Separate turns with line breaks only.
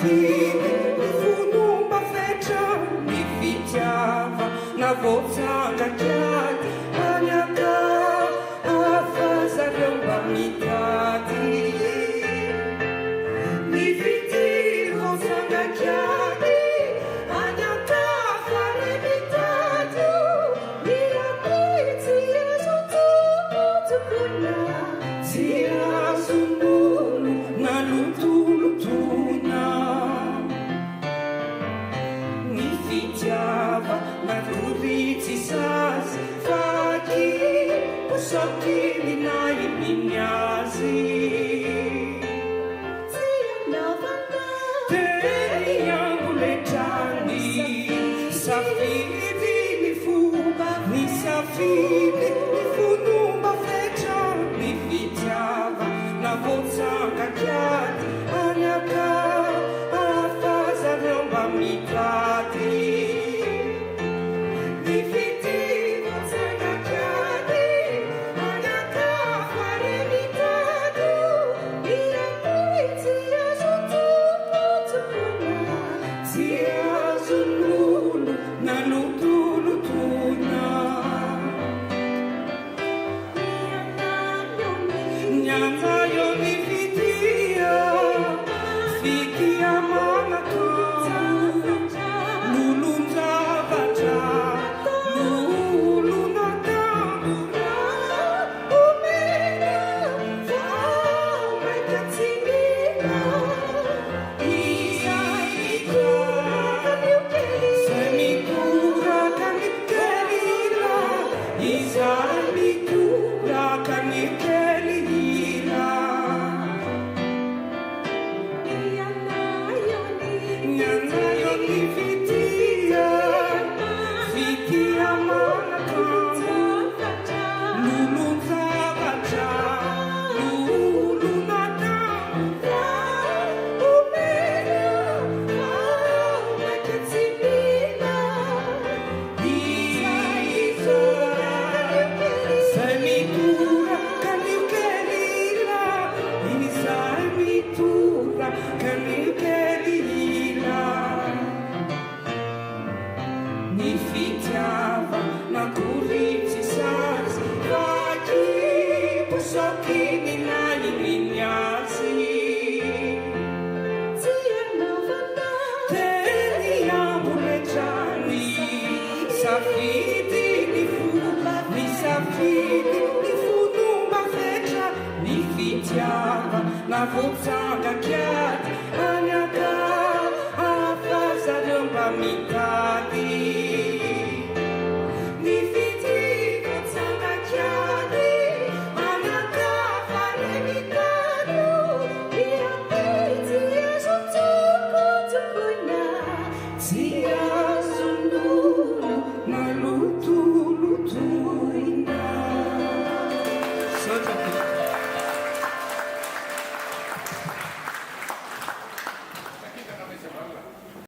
ny fonomba fetra ny fitiava na voatsanga kiady anyaka afa zareo mba mitady ny fitiry voatsanga kiady anyaka afa re mitady ny amitsy azo tokotokona tsy azon'olo nalotolotona ny fitiava natoritsy sazy faky posaky minaiminy azy teny amboletrany safidy ny fomba ny safidy ny fonomba fetra ny fitiava na voatsanga kiady anyaka afa zareo mba mitady ny fitiava voatsanga kiady anyaka afa re mitady ny amitsy azo tokotokona tsy azon'olo nalotolotona nyanja eo ny fitia fitia manaka lolon-javatra lolonatambora omena vao maika tsy mila izay mitoraka ny kelina izay mitoraka ny kelina nyanja eo ny fitia fitia manaka lolon-javatra lolonatambora omena vao maika tsy mila izay mitoraka ny kelina izay mitoraka ny kelina ny fitiava nakoritsy sazy vaky posaky minaiminy azy teny amboletrany safidy ny fomba ny safidy ny fonomba fetra ny fitiava na voatsanga kiady anyaka afa zareo mba mitady ny fitiava voatsanga kiady anyaka afa re mitady ny amitsy azo tokotokona tsy azon'olo nalotolotona.
Aquí te cabeza, habla.